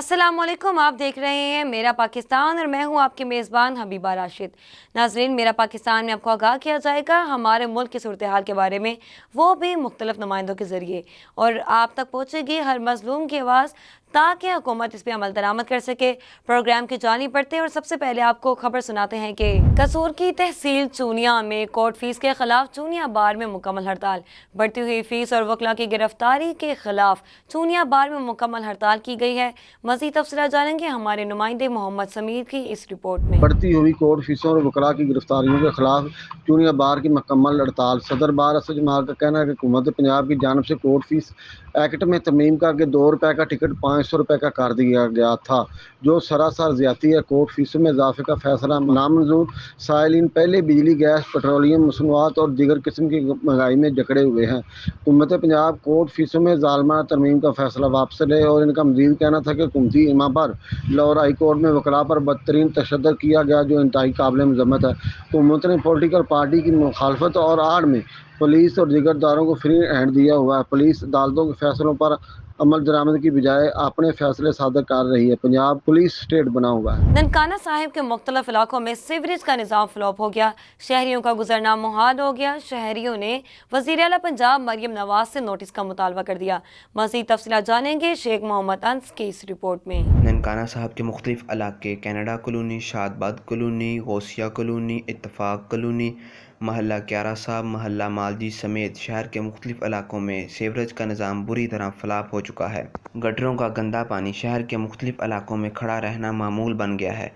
अस्सलाम वालेकुम, आप देख रहे हैं मेरा पाकिस्तान और मैं हूं आपके मेज़बान हबीबा राशिद। नाज़रीन, मेरा पाकिस्तान में आपको आगाह किया जाएगा हमारे मुल्क की सूरत हाल के बारे में, वो भी मुख्तलिफ नुमाइंदों के ज़रिए, और आप तक पहुँचेगी हर मज़लूम की आवाज़ ताकि हुकूमत इस पर अमल दरामद कर सके। प्रोग्राम की जानी पड़ते हैं और सबसे पहले आपको खबर सुनाते हैं कि कसूर की तहसील चूनिया में कोर्ट फीस के खिलाफ चूनिया बार में मुकम्मल हड़ताल। बढ़ती हुई फीस और वकला की गिरफ्तारी के खिलाफ चूनिया बार में मुकम्मल हड़ताल की गई है। मज़ीद तफसीलात जानेंगे हमारे नुमाइंदे मोहम्मद समीर की इस रिपोर्ट में। बढ़ती हुई कोर्ट फीसों और वकला की गिरफ्तारियों के खिलाफ चूनिया बार की मुकम्मल हड़ताल। सदर बार असद जमाल का कहना है कि हुकूमत पंजाब की जानब से कोर्ट फीस एक्ट में तरमीम करके ₹2 का टिकट ₹500 का कर दिया गया था, जो सरासर ज्यादती है। कोर्ट फीसों में इजाफे का फैसला नामंजूर। साइलिन पहले बिजली, गैस, पेट्रोलियम मसनूआत और दीगर किस्म की महंगाई में जकड़े हुए हैं। हुकूमत पंजाब कोर्ट फीसों में ज़ालमाना तरमीम का फैसला वापस ले, और इनका मजीद कहना था कि हुकूमती इमा पर लाहौर हाई कोर्ट में वकला पर बदतरीन तशद्दुद किया गया, जो इंतहाई काबिल मज़म्मत है। हुकूमत ने पॉलिटिकल पार्टी की मुखालफत और आड़ में पुलिस और दीगर इदारों को फ्री हैंड दिया हुआ है। पुलिस अदालतों के फैसलों पर अमल दरामद की बजाय अपने फैसले सादर कर रही है। पंजाब पुलिस स्टेट बना हुआ है। ननकाना साहिब के मुख्तलिफ इलाकों में सीवरेज का निज़ाम फ्लॉप हो गया, शहरियों का गुजरना मुहाल हो गया। शहरियों ने वज़ीर आला पंजाब मरियम नवाज से नोटिस का मुतालबा कर दिया। मज़ीद तफसीलात जानेंगे शेख मोहम्मद अंस की इस रिपोर्ट में। ननकाना साहब के मुख्तलिफ इलाके Canada colony, Shadbad colony, Gausia colony, Ittefaq colony, महल्ला क्यारा साहब, महल्ला मालजी समेत शहर के मुख्तलिफ इलाकों में सीवरेज का निज़ाम बुरी तरह फ्लॉप हो चुका है। गटरों का गंदा पानी शहर के मुख्तलिफ इलाकों में खड़ा रहना मामूल बन गया है।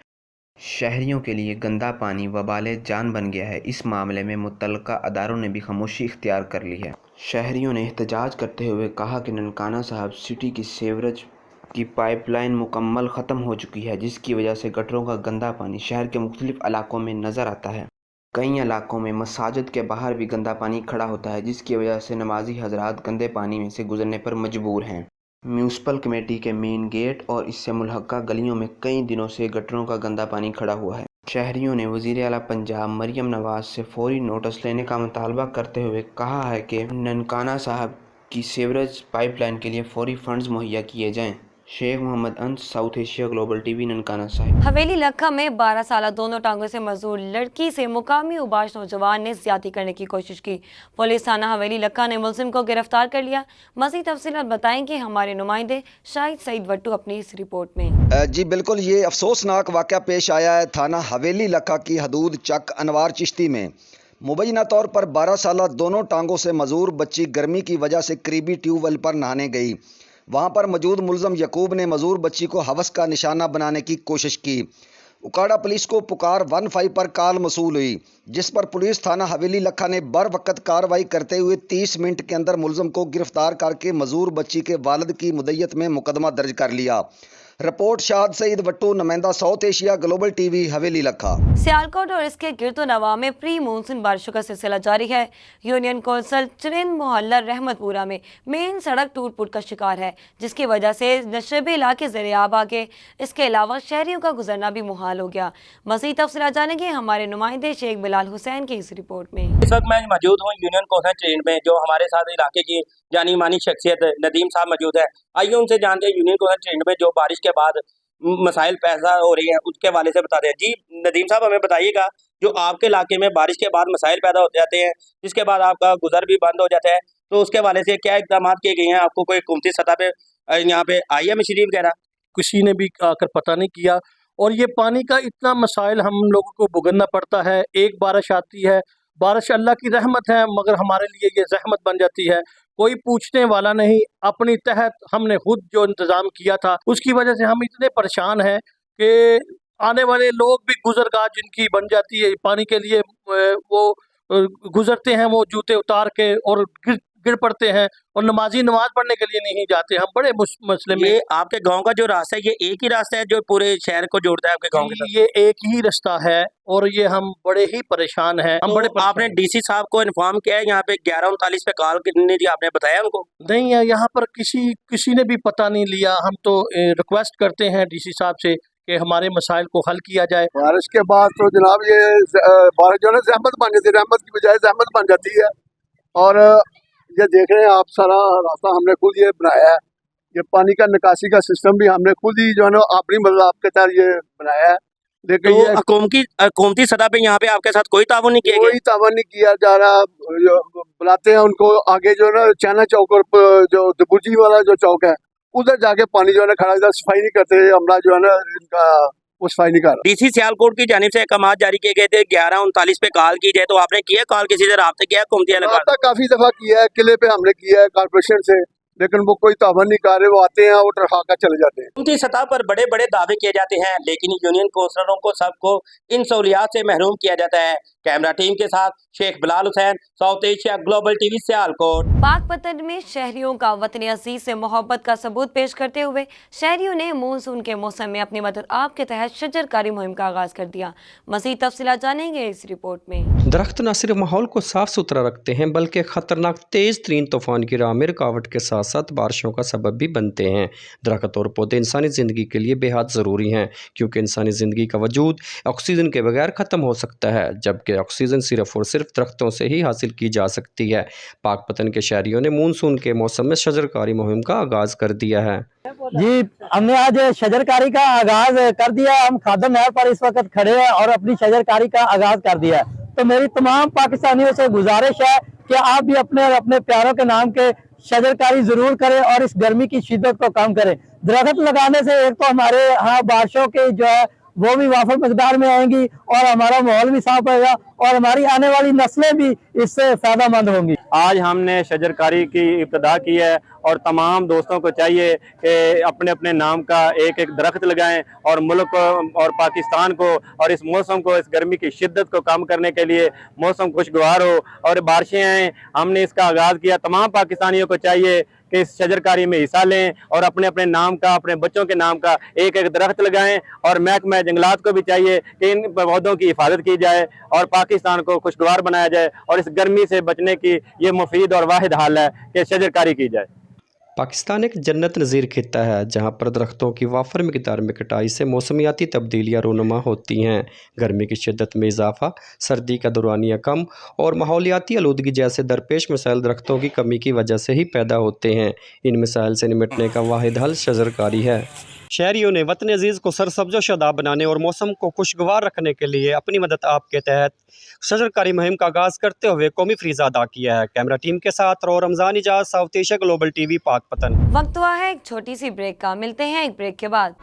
शहरियों के लिए गंदा पानी वबाले जान बन गया है। इस मामले में मुतल्लिका अदारों ने भी खामोशी इख्तियार कर ली है। शहरियों ने एहतजाज करते हुए कहा कि ननकाना साहब सिटी की सीवरेज की पाइपलाइन मुकम्मल ख़त्म हो चुकी है, जिसकी वजह से गटरों का गंदा पानी शहर के मुख्तलिफ इलाकों में नज़र आता है। कई इलाकों में मसाजिद के बाहर भी गंदा पानी खड़ा होता है, जिसकी वजह से नमाजी हजरात गंदे पानी में से गुजरने पर मजबूर हैं। म्यूनसिपल कमेटी के मेन गेट और इससे मुल्हक्का गलियों में कई दिनों से गटरों का गंदा पानी खड़ा हुआ है। शहरियों ने वज़ीर आला पंजाब मरियम नवाज से फौरी नोटिस लेने का मुतालबा करते हुए कहा है कि ननकाना साहब की सीवरेज पाइपलाइन के लिए फौरी फंड्स मुहैया किए जाएँ। शेख मोहम्मद अंस, south Asia global TV, Nankana Sahib. हवेली लखा में 12 साल दोनों टांगों से मजदूर लड़की से मुकामी उबाश नौजवान ने ज्यादती करने की कोशिश की। पुलिस थाना हवेली लखा ने मुलजिम को गिरफ्तार कर लिया। मज़ीद तफसीलात बताएंगे हमारे नुमाइंदे शाहिद सईद वट्टू अपनी इस रिपोर्ट में। जी बिल्कुल, ये अफसोसनाक वाक़या पेश आया है थाना हवेली लखा की हदूद चक अनवार चिश्ती में। मुबैना तौर पर 12 साल दोनों टांगों से मजदूर बच्ची गर्मी की वजह से करीबी ट्यूबवेल पर नहाने गई। वहां पर मौजूद मुलज़म यकूब ने मजदूर बच्ची को हवस का निशाना बनाने की कोशिश की। उकाड़ा पुलिस को पुकार 15 पर कॉल मसूल हुई, जिस पर पुलिस थाना हवेली लखा ने बर वक्त कार्रवाई करते हुए 30 मिनट के अंदर मुलज़म को गिरफ्तार करके मजदूर बच्ची के वालिद की मुद्दत में मुकदमा दर्ज कर लिया। रिपोर्ट शाहिद सईद वट्टू, नुमाइंदा साउथ एशिया ग्लोबल टीवी, हवेली लखा। सियालकोट और इसके गिरदोनवा में प्री मानसून बारिशों का सिलसिला जारी है। यूनियन कौंसल चरिंद मोहल्ला रहमतपुरा में मेन सड़क टूट फूट का शिकार है, जिसकी वजह से नशेबी इलाके ज़रियाब आ गए। इसके अलावा शहरियों का गुजरना भी मुहाल हो गया। मज़ीद तफसीलात जानेंगे हमारे नुमाइंदे शेख बिलाल हुसैन की इस रिपोर्ट में। इस वक्त मैं मौजूद हूँ यूनियन कौंसल चरिंद में, जो हमारे साथ इलाके की जानी मानी शख्सियत नदीम साहब मौजूद है। आइए उनसे जानते हैं यूनियन कौंसल चरिंद में जो बारिश के बाद मसाइल पैदा हो रही हैं उसके हवाले से बताते हैं। जी नदीम साहब, हमें बताइएगा जो आपके इलाके में बारिश के बाद मसाइल पैदा हो जाते हैं, जिसके बाद आपका गुजर भी बंद हो जाता है, तो उसके हवाले से क्या इकदाम किए गए हैं? आपको कोई हुकूमती सतह पे यहाँ पे आई है मशीनरी वगैरह? किसी ने भी आकर पता नहीं किया, और ये पानी का इतना मसाइल हम लोगों को भुगतना पड़ता है। एक बारिश आती है, बारिश अल्लाह की रहमत है, मगर हमारे लिए ये जहमत बन जाती है। कोई पूछने वाला नहीं। अपनी तहत हमने खुद जो इंतज़ाम किया था, उसकी वजह से हम इतने परेशान हैं कि आने वाले लोग भी गुजरगाह जिनकी बन जाती है पानी के लिए, वो गुजरते हैं, वो जूते उतार के और गिर पड़ते हैं, और नमाजी नमाज पढ़ने के लिए नहीं जाते। हम बड़े मसले में। ये आपके गांव का जो रास्ता है, ये एक ही रास्ता है जो पूरे शहर को जोड़ता है आपके गांव के साथ? ये एक ही रास्ता है, और ये हम बड़े ही परेशान हैं। हम बड़े आपने डीसी साहब को इन्फॉर्म किया है? यहाँ पे 1139 पे कॉल करने दी, आपने बताया उनको? नहीं है, यहाँ पर किसी ने भी पता नहीं लिया। हम तो रिक्वेस्ट करते हैं डीसी साहब से कि हमारे मसाइल को हल किया जाए। बारिश के बाद तो जनाब ये बारिश जो है जहमत बन जाती है, रहमत की बजाय जहमत बन जाती है। और ये देख रहे हैं आप, सारा रास्ता हमने खुद ये बनाया है, ये पानी का निकासी का सिस्टम भी हमने खुद ही जो है ना अपनी मतलब आपके तहत ये बनाया है, लेकिन तो ये हुकूमती सतह पे यहाँ पे आपके साथ कोई ताउन नहीं किया गया? कोई तावन नहीं किया जा रहा। बुलाते हैं उनको आगे जो है ना चाइना चौक और जो दुबुर्जी वाला जो चौक है उधर जाके पानी जो है ना खड़ा, इधर सफाई नहीं करते, हमला जो है ना इनका वो सफाई नहीं कर रहा। डीसी सियालकोट की जानिब से अहकाम जारी किए गए थे 11:39 पे कॉल की जाए, तो आपने किया कॉल, किसी से राब्ता किया हुकूमती एहलकार? राब्ता काफी दफा किया है, किले पे हमने किया है कॉर्पोरेशन से, लेकिन वो कोई तावन नहीं कर रहे। वो आते हैं और ट्रखा कर चले जाते हैं। हुकूमती सतह पर बड़े बड़े दावे किए जाते हैं, लेकिन यूनियन कौंसलरों को सबको इन सहूलियात से महरूम किया जाता है। कैमरा टीम के साथ Sheikh Bilal Hussain, south Asia global TV Sialkot. Pakpattan में शहरियों का वतन अजीज से मोहब्बत का सबूत पेश करते हुए शहरियों ने मानसून के मौसम में अपनी मदद आप के तहत शजरकारी मुहिम का आगाज कर दिया। मज़ीद तफसीलात जानेंगे इस रिपोर्ट में। दरख्त न सिर्फ माहौल को साफ सुथरा रखते हैं बल्कि ख़तरनाक तेज़ तरीन तूफ़ान की राह में रुकावट के साथ साथ बारिशों का सबब भी बनते हैं। दरख्त और पौधे इंसानी ज़िंदगी के लिए बेहद ज़रूरी हैं, क्योंकि इंसानी ज़िंदगी का वजूद ऑक्सीजन के बगैर ख़त्म हो सकता है, जबकि ऑक्सीजन सिर्फ और सिर्फ दरख्तों से ही हासिल की जा सकती है। पाकपतन के शहरियों ने मानसून के मौसम में शजरकारी मुहिम का आगाज़ कर दिया है। जी, हमने आज शजरकारी का आगाज कर दिया। हम खादम नहर पर इस वक्त खड़े हैं और अपनी शजरकारी का आगाज कर दिया है। तो मेरी तमाम पाकिस्तानियों से गुजारिश है कि आप भी अपने और अपने प्यारों के नाम के शजरकारी जरूर करें और इस गर्मी की शिद्दत को कम करें। दरख्त लगाने से एक तो हमारे यहाँ बारिशों के जो है वो भी वाफर मकदार में आएंगी और हमारा माहौल भी साफ होगा और हमारी आने वाली नस्लें भी इससे फायदेमंद होंगी। आज हमने शजरकारी की इब्तिदा की है और तमाम दोस्तों को चाहिए कि अपने अपने नाम का एक एक दरख्त लगाएं और मुल्क और पाकिस्तान को और इस मौसम को, इस गर्मी की शिद्दत को कम करने के लिए मौसम खुशगवार हो और बारिशें आएँ। हमने इसका आगाज़ किया। तमाम पाकिस्तानियों को चाहिए कि इस शजरकारी में हिस्सा लें और अपने अपने नाम का, अपने बच्चों के नाम का एक एक दरख्त लगाएं। और महकमा जंगलात को भी चाहिए कि इन पौधों की हिफाजत की जाए और पाकिस्तान को खुशगवार बनाया जाए और इस गर्मी से बचने की ये मुफीद और वाहिद हल है कि शजरकारी की जाए। पाकिस्तान एक जन्नत नज़ीर खित्ता है जहाँ पर दरख्तों की वाफर मिकदार में कटाई से मौसमियाती तब्दीलियाँ रूनुमा होती हैं। गर्मी की शिद्दत में इजाफा, सर्दी का दौरानिया कम और माहौलियाती आलूदगी जैसे दरपेश मसाइल दरख्तों की कमी की वजह से ही पैदा होते हैं। इन मसाइल से निपटने का वाहिद हल शजरकारी है। शहरियों ने वतन अजीज़ को सरसब्ज़ व शादाब बनाने और मौसम को खुशगवार रखने के लिए अपनी मदद आप के तहत शजरकारी मुहिम का आगाज़ करते हुए कौमी फरीज़ा अदा किया है। कैमरा टीम के साथ Ramzan Ejaz, south Asia global TV, Pakpattan. वक्त हुआ है एक छोटी सी ब्रेक का, मिलते हैं एक ब्रेक के बाद।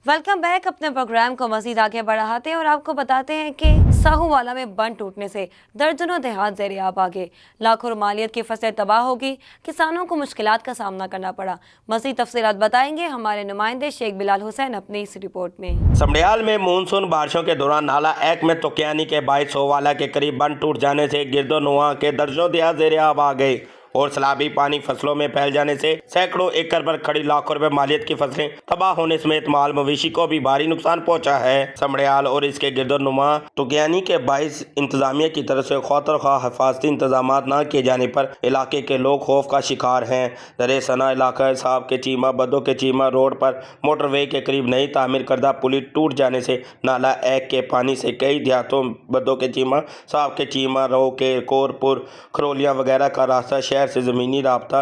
Welcome back. अपने प्रोग्राम को मज़ीद आगे बढ़ाते हैं और आपको बताते हैं कि साहूवाला में बंद टूटने से दर्जनों देहात ज़ेरे आब आ गए, लाखों मालियत की फसलें तबाह होगी, किसानों को मुश्किलात का सामना करना पड़ा। मज़ीद तफसीलात बताएंगे हमारे नुमाइंदे शेख बिलाल हुसैन अपनी इस रिपोर्ट में। समड़ियाल में मानसून बारिशों के दौरान नाला एक में तुकियानी के बाइस सोवाला के करीब बंद टूट जाने से गिरदोनुमा के दर्जनों देहात ज़ेरे आब आ गए और सैलाबी पानी फसलों में फैल जाने से सैकड़ों एकड़ पर खड़ी लाखों रुपए मालियत की फसलें तबाह होने समेत माल मवेशी को भी भारी नुकसान पहुंचा है। समड़ियाल और इसके गिरदोनुमा तुकियानी के बाइस इंतजामिया की तरफ से खौतर खा हिफाजती इंतजाम न किए जाने पर इलाके के लोग खौफ का शिकार हैं। दरे सना इलाका साहब के चीमा बदो के चीमा रोड पर मोटरवे के करीब नई तामीर करदा पुली टूट जाने से नाला एक के पानी से कई देहातों बदो के चीमा साहब के चीमा रो के कोरपुर खरोलिया वगैरह का रास्ता शहर से जमीनी राब्ता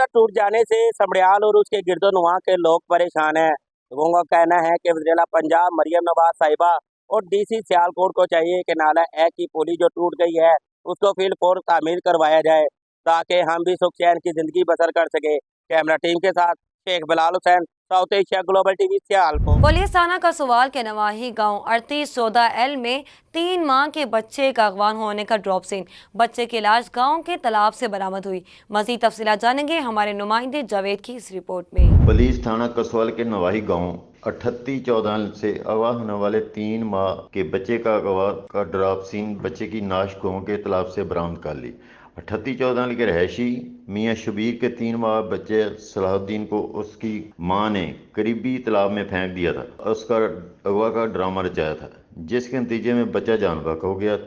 टूट जाने से समड़ियाल और उसके गिरदोनुमा के लोग परेशान हैं। लोगों का कहना है कि वज़ीर पंजाब मरियम नवाज साहिबा और डीसी सियालकोट को चाहिए कि नाला एक की पुली जो टूट गई है उसको फिर फौर तामीर करवाया जाए ताकि हम भी सुख चैन की जिंदगी बसर कर सके। कैमरा टीम के साथ Sheikh Bilal Hussain, south Asia global TV, Sialkot. Police थाना का सवाल के नवाही गांव 3814L में 3 माह के बच्चे का अगवान होने का ड्रॉप सीन, बच्चे की लाश गांव के तालाब से बरामद हुई। मज़ीद तफसीलात जानेंगे हमारे नुमाइंदे जावेद की इस रिपोर्ट में। पुलिस थाना कसवाल के नवाही गांव 3814 से अगवा होने वाले 3 माह के बच्चे का अगवा का ड्रॉप सीन बच्चे की नाश गांव के तालाब से बरामद कर ली। 3814 के रहायशी मियाँ शबीर के 3 माह बच्चे सलाहुद्दीन को उसकी मां ने करीबी तालाब में फेंक दिया था। उसका अगवा का ड्रामा रचाया था, जिसके नतीजे में बच्चा जान बहक हो गया।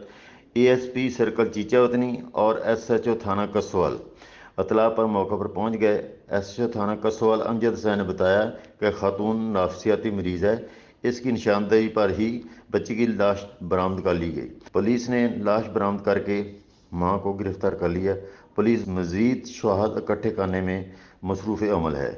ASP सर्कल चीचावतनी और SHO थाना कसवाल अतला पर मौके पर पहुंच गए। SHO थाना कसवाल अमजद हुसैन ने बताया कि खातून नाफसियाती मरीज़ है। इसकी निशानदेही पर ही बच्ची की लाश बरामद कर ली गई। पुलिस ने लाश बरामद करके मां को गिरफ्तार कर लिया पुलिस मज़ीद शवाहद इकट्ठे करने में मसरूफ़ अमल है।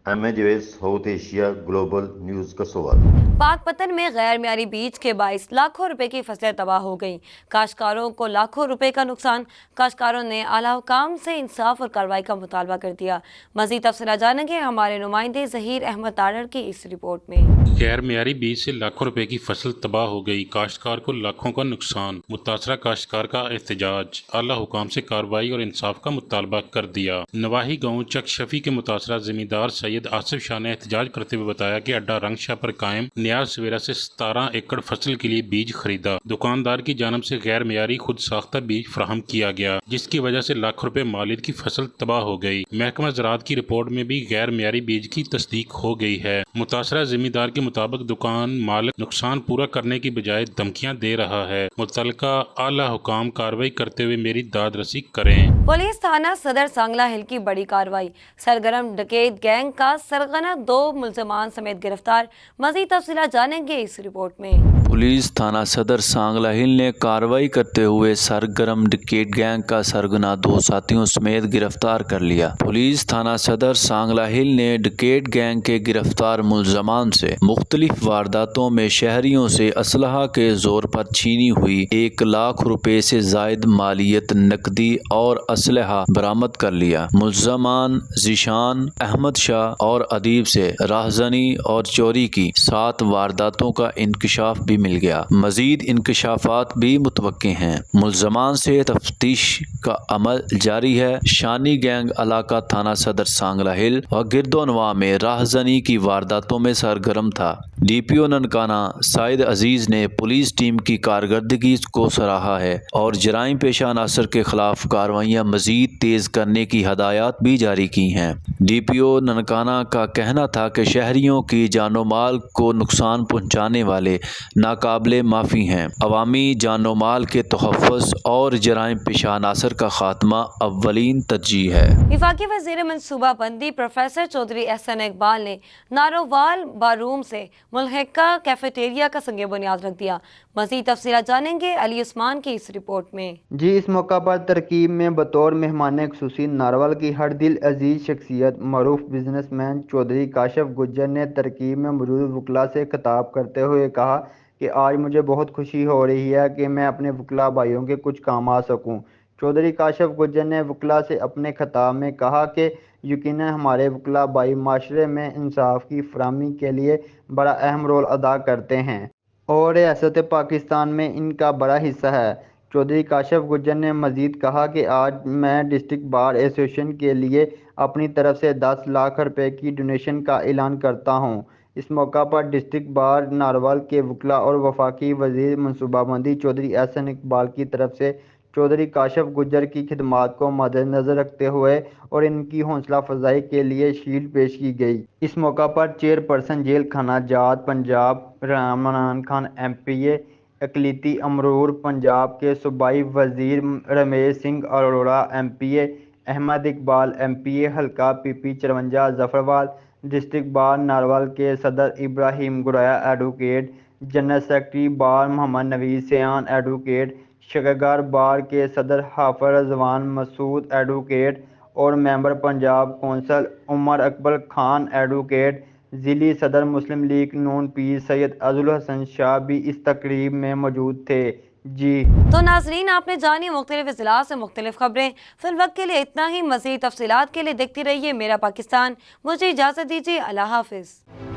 M A Javed, south Asia global news का सवाल। पाकपतन में गैर मियारी बीज के बाइस लाखों रुपए की फसलें तबाह हो गईं। काश्तकारों को लाखों रुपए का नुकसान। काश्तकारों ने आला हुकाम से इंसाफ और कार्रवाई का मुतालबा कर दिया। मज़ीद तफसीलात जानेंगे हमारे नुमाइंदे ज़हीर अहमद तारड़ की इस रिपोर्ट में। गैर मियारी बीज से लाखों रुपए की फसल तबाह हो गई। काश्तकार को लाखों का नुकसान। मुतासरा काश्तकार का एहतजाज। आला हुकाम से कार्रवाई और इंसाफ का मुतालबा कर दिया। नवाही गाँव चक शफी के मुतासरा ज़मींदार सैयद आसिफ शाह ने एहतजाज करते हुए बताया कि अड्डा रंगशाह पर कायम नियाज सवेरा से 17 एकड़ फसल के लिए बीज खरीदा। दुकानदार की जानब से गैर मियारी खुद साख्ता बीज फराहम किया गया, जिसकी वजह से लाखों रुपए मालियत की फसल तबाह हो गई। महकमा ज़राअत की रिपोर्ट में भी गैर मियारी बीज की तस्दीक हो गई है। मुतासरा ज़मींदार के मुताबिक दुकान मालिक नुकसान पूरा करने की बजाय धमकियां दे रहा है। मुतल्लिका आला हुकाम कार्रवाई करते हुए मेरी दाद रसी करें। पुलिस थाना सदर सांगला हिल की बड़ी कार्रवाई। सरगर्म डकैत गैंग का सरगना 2 मुल्ज़मान समेत गिरफ्तार। मज़ीद तफसीलात जानेंगे इस रिपोर्ट में। पुलिस थाना सदर सांगला हिल ने कार्रवाई करते हुए सरगर्म डकैत गैंग का सरगना 2 साथियों समेत गिरफ्तार कर लिया। पुलिस थाना सदर सांगला हिल ने डकैत गैंग के गिरफ्तार मुल्ज़मान से मुख्तलिफ वारदातों में शहरियों से असलहा के जोर पर छीनी हुई 1 लाख रुपए से जायद मालियत, नकदी और असलहा बरामद कर लिया। मुल्ज़मान ज़ीशान, अहमद शाह और अदीब से राहज़नी और चोरी की 7 वारदातों का इंकशाफ भी मिल गया। मजीद इंकशाफात भी मुतवक्के हैं। मुल्ज़मान से तफ्तीश का अमल जारी है। शानी गैंग इलाका थाना सदर सांगला हिल व गिरदोनवा में राहज़नी की वारदातों में सरगर्म था। DPO ननकाना साइद अजीज ने पुलिस टीम की कारकर्दगी को सराहा है और जराइम पेशा अनासर के खिलाफ कार्रवाइयाँ मजीद तेज करने की हदायत भी जारी की हैं। DPO ननकाना का कहना था कि शहरियों की जानो माल को नुकसान पहुँचाने वाले नाकाबिले माफ़ी हैं। अवामी जानो माल के तहफ़्फ़ुज़ और जराइम पेशा अनासर का खात्मा अव्वलीन तरजीह है। वफाकी वज़ीर मनसूबा बंदी प्रोफेसर चौधरी एहसन इकबाल ने नारोवाल बारूम से मुल्हिका कैफेटेरिया का संग बुनियाद रख दिया। मज़ीद तफसीलात जानेंगे अली उस्मान की इस रिपोर्ट में। जी, इस मौका पर तरकीब में बतौर मेहमान खुसूसी नारोवाल की हर दिल अजीज शख्सियत मरूफ बिजनेसमैन चौधरी काशिफ गुज्जर ने तरकीब में मौजूद वकला से खिताब करते हुए कहा कि आज मुझे बहुत खुशी हो रही है कि मैं अपने वकला भाइयों के कुछ काम आ सकूं। चौधरी काशिफ गुज्जर ने वकला से अपने खिताब में कहा कि यकीनन हमारे वकला भाई माशरे में इंसाफ की फराहमी के लिए बड़ा अहम रोल अदा करते हैं और रियासत पाकिस्तान में इनका बड़ा हिस्सा है। चौधरी काशिफ गुज्जर ने मज़ीद कहा कि आज मैं डिस्ट्रिक्ट बार एसोसिएशन के लिए अपनी तरफ से 10 लाख रुपए की डोनेशन का ऐलान करता हूं। इस मौका पर डिस्ट्रिक्ट बार नारोवाल के वकला और वफाकी वज़ीर मनसूबाबंदी चौधरी एहसन इकबाल की तरफ से चौधरी काशिफ गुज्जर की खिदमात को मद्देनज़र रखते हुए और इनकी हौसला अफजाई के लिए शील्ड पेश की गई। इस मौका पर चेयरपर्सन जेल खाना जात पंजाब रमजान खान MPA, अकलीती अमरूर पंजाब के सूबाई वज़ीर रमेश सिंह अरोड़ा MPA, अहमद इकबाल MPA हल्का PP 54 Zafarwal, district bar Narowal के सदर Ibrahim Gurraya advocate, general secretary bar Muhammad Naveed Sayan advocate, Shakargarh bar के सदर हाफिज रज़वान मसूद एडवोकेट और member Punjab council Umar Akbar Khan advocate, ज़िली सदर मुस्लिम लीग नून पीर सैयद अज़ुल हसन शाह भी इस तकरीब में मौजूद थे। जी तो नाजरीन, आपने जानी मुख्तलिफ ज़िला से मुख्तलिफ खबरें। फिल वक्त के लिए इतना ही। मज़ीद तफसीलात के लिए देखती रहिए मेरा पाकिस्तान। मुझे इजाज़त दीजिए। अल्लाह हाफ़िज़।